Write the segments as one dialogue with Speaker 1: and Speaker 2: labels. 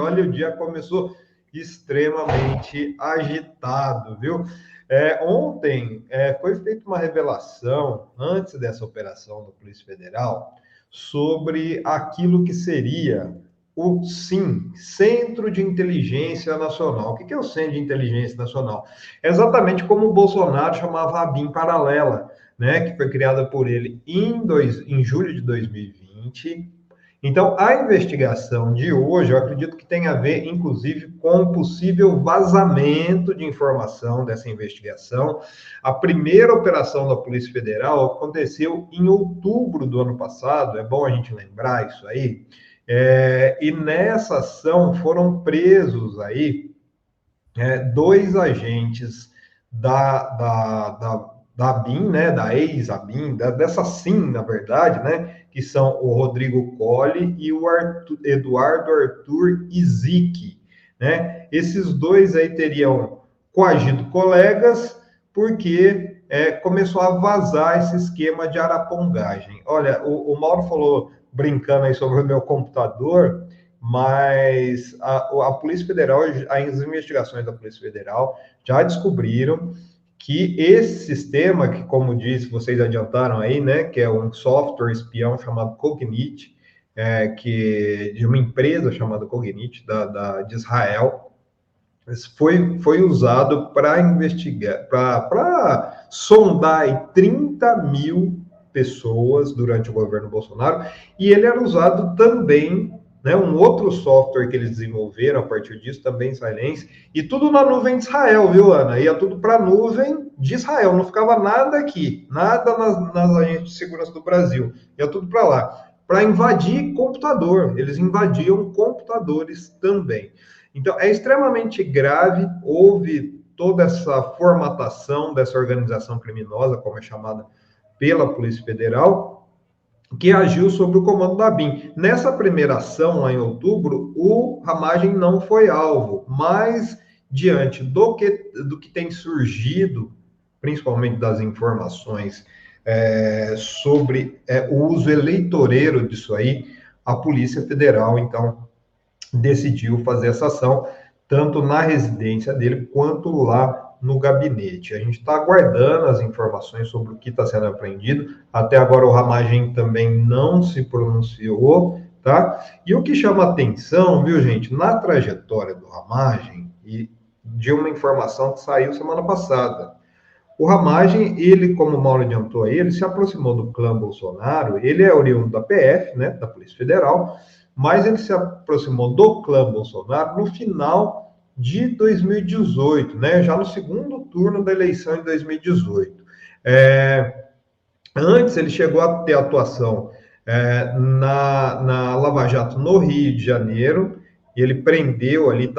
Speaker 1: olha, o dia começou extremamente agitado, viu? Ontem foi feita uma revelação, antes dessa operação da Polícia Federal, sobre aquilo que seria o SIN, Centro de Inteligência Nacional. O que é o Centro de Inteligência Nacional? É exatamente como o Bolsonaro chamava a BIM paralela, né, que foi criada por ele em julho de 2020. Então, a investigação de hoje, eu acredito que tem a ver, inclusive, com o possível vazamento de informação dessa investigação. A primeira operação da Polícia Federal aconteceu em outubro do ano passado, é bom a gente lembrar isso aí, e nessa ação foram presos aí dois agentes da ABIN, né, da ex-ABIN, dessa SIM, na verdade, né, que são o Rodrigo Colli e o Eduardo Arthur Izik, né? Esses dois aí teriam coagido colegas porque começou a vazar esse esquema de arapongagem. Olha, o Mauro falou, brincando aí sobre o meu computador, mas a Polícia Federal, as investigações da Polícia Federal já descobriram que esse sistema, que como disse, vocês adiantaram aí, né, que é um software espião chamado Cognite, de uma empresa chamada Cognite, de Israel, foi usado para investigar, para sondar aí 30 mil pessoas durante o governo Bolsonaro, e ele era usado também, né, um outro software que eles desenvolveram a partir disso, também israelense, e tudo na nuvem de Israel, viu, Ana? Ia tudo para a nuvem de Israel, não ficava nada aqui, nada nas agências de segurança do Brasil, ia tudo para lá, para invadir computador, eles invadiam computadores também. Então, é extremamente grave, houve toda essa formatação dessa organização criminosa, como é chamada pela Polícia Federal, que agiu sob o comando da BIM. Nessa primeira ação, lá em outubro, o Ramagem não foi alvo, mas diante do que tem surgido, principalmente das informações sobre o uso eleitoreiro disso aí, a Polícia Federal, então, decidiu fazer essa ação, tanto na residência dele, quanto lá no gabinete. A gente está aguardando as informações sobre o que está sendo apreendido. Até agora o Ramagem também não se pronunciou, tá? E o que chama atenção, viu, gente, na trajetória do Ramagem, e de uma informação que saiu semana passada. O Ramagem, ele, como o Mauro adiantou aí, ele se aproximou do clã Bolsonaro, ele é oriundo da PF, né, da Polícia Federal, mas ele se aproximou do clã Bolsonaro no final de 2018, né, já no segundo turno da eleição de 2018. Antes, ele chegou a ter atuação na Lava Jato no Rio de Janeiro, e ele prendeu ali,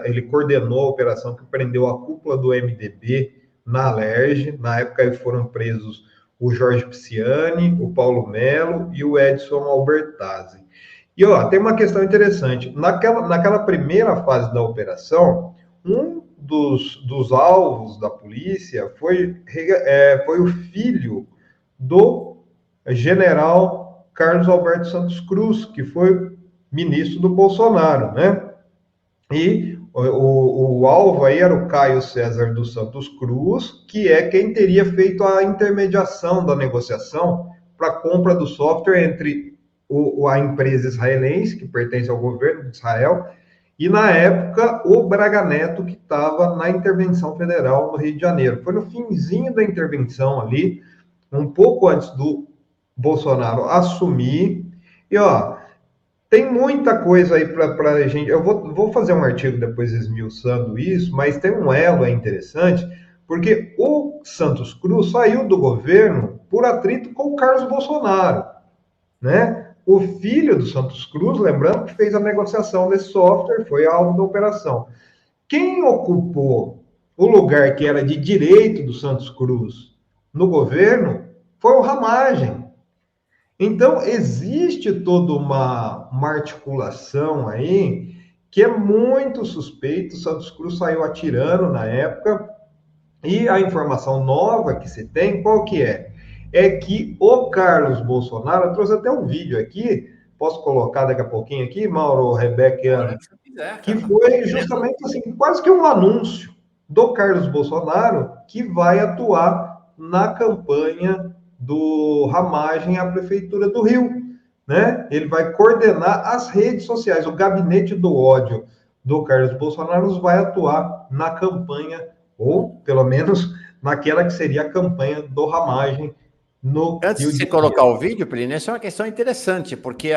Speaker 1: ele coordenou a operação que prendeu a cúpula do MDB na Alerj. Na época foram presos o Jorge Pisciani, o Paulo Melo e o Edson Albertazzi. E tem uma questão interessante. Naquela primeira fase da operação, um dos alvos da polícia foi o filho do general Carlos Alberto Santos Cruz, que foi ministro do Bolsonaro, né? E o alvo aí era o Caio César dos Santos Cruz, que é quem teria feito a intermediação da negociação para a compra do software entre a empresa israelense, que pertence ao governo de Israel, e na época o Braga Neto, que estava na intervenção federal no Rio de Janeiro. Foi no finzinho da intervenção ali, um pouco antes do Bolsonaro assumir. E tem muita coisa aí para a gente. Eu vou fazer um artigo depois esmiuçando isso, mas tem um elo interessante, porque o Santos Cruz saiu do governo por atrito com o Carlos Bolsonaro, né? O filho do Santos Cruz, lembrando que fez a negociação desse software, foi alvo da operação. Quem ocupou o lugar que era de direito do Santos Cruz no governo foi o Ramagem. Então, existe toda uma articulação aí que é muito suspeito. O Santos Cruz saiu atirando na época, e a informação nova que se tem, qual que é? É que o Carlos Bolsonaro, eu trouxe até um vídeo aqui, posso colocar daqui a pouquinho aqui, Mauro, Rebeca e Ana? que foi justamente assim, quase que um anúncio do Carlos Bolsonaro que vai atuar na campanha do Ramagem à Prefeitura do Rio, né? Ele vai coordenar as redes sociais, o gabinete do ódio do Carlos Bolsonaro vai atuar na campanha, ou pelo menos naquela que seria a campanha do Ramagem no
Speaker 2: Antes
Speaker 1: Rio
Speaker 2: de
Speaker 1: de
Speaker 2: você
Speaker 1: Janeiro.
Speaker 2: colocar o vídeo, Plínio, essa é uma questão interessante, porque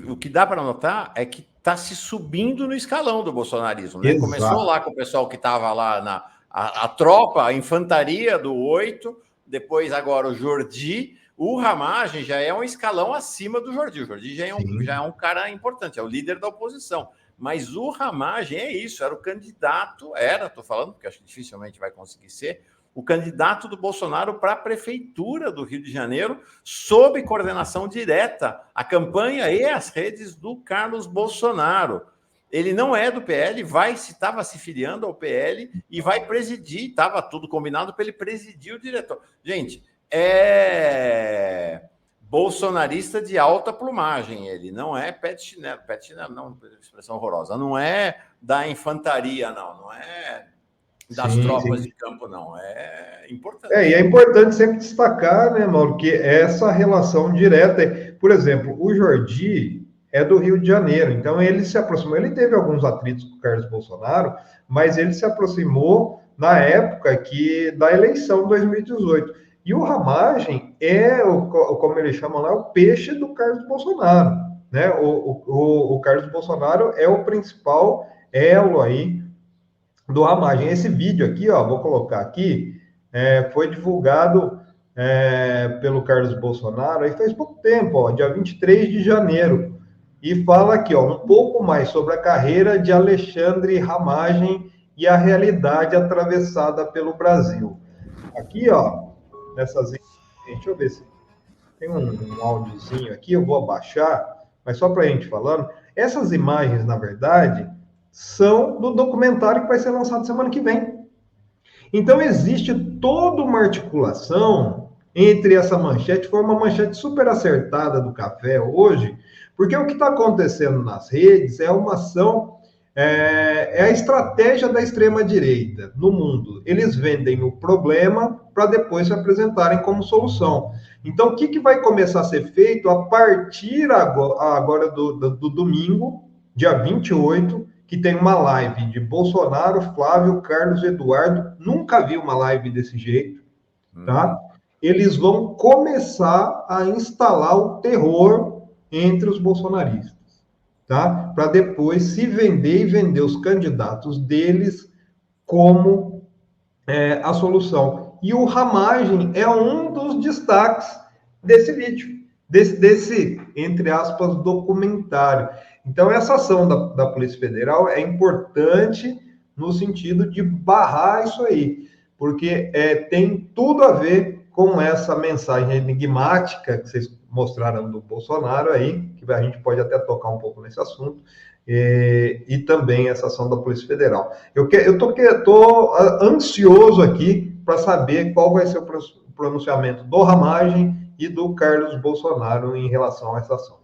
Speaker 2: o que dá para notar é que está se subindo no escalão do bolsonarismo, né?
Speaker 1: Exato.
Speaker 2: Começou lá com o pessoal que estava lá a tropa, a infantaria do 8, depois agora o Jordi, o Ramagem já é um escalão acima do Jordi. O Jordi já é um cara importante, é o líder da oposição. Mas o Ramagem é isso, era o candidato, estou falando, porque acho que dificilmente vai conseguir ser, o candidato do Bolsonaro para a prefeitura do Rio de Janeiro, sob coordenação direta, a campanha e as redes do Carlos Bolsonaro. Ele não é do PL, estava se filiando ao PL e vai presidir, estava tudo combinado para ele presidir o diretor. Gente, é bolsonarista de alta plumagem, ele não é pet chinelo, não, expressão horrorosa, não é da infantaria, não é das tropas de campo, não. É importante.
Speaker 1: E é importante sempre destacar, né, Mauro, que essa relação direta. Por exemplo, o Jordi é do Rio de Janeiro, então ele se aproximou, ele teve alguns atritos com o Carlos Bolsonaro, mas ele se aproximou na época da eleição de 2018. E o Ramagem como ele chama lá, o peixe do Carlos Bolsonaro, né? O Carlos Bolsonaro é o principal elo aí do Ramagem. Esse vídeo aqui, ó, vou colocar aqui, foi divulgado pelo Carlos Bolsonaro, aí faz pouco tempo, ó, dia 23 de janeiro, e fala aqui, ó, um pouco mais sobre a carreira de Alexandre Ramagem e a realidade atravessada pelo Brasil. Aqui, ó, deixa eu ver se tem um áudiozinho aqui, eu vou abaixar, mas só para a gente falando, essas imagens, na verdade, são do documentário que vai ser lançado semana que vem. Então, existe toda uma articulação entre essa manchete, foi uma manchete super acertada do Café hoje, porque o que está acontecendo nas redes é uma ação, é a estratégia da extrema-direita no mundo. Eles vendem o problema para depois se apresentarem como solução. Então, o que vai começar a ser feito a partir agora do domingo, dia 28, que tem uma live de Bolsonaro, Flávio, Carlos, Eduardo, nunca vi uma live desse jeito, tá? Eles vão começar a instalar o terror entre os bolsonaristas, tá? Para depois se vender e vender os candidatos deles como a solução. E o Ramagem é um dos destaques desse vídeo, desse entre aspas, documentário. Então, essa ação da Polícia Federal é importante no sentido de barrar isso aí, porque tem tudo a ver com essa mensagem enigmática que vocês mostraram do Bolsonaro aí, que a gente pode até tocar um pouco nesse assunto, e também essa ação da Polícia Federal. Eu tô ansioso aqui para saber qual vai ser o pronunciamento do Ramagem e do Carlos Bolsonaro em relação a essa ação.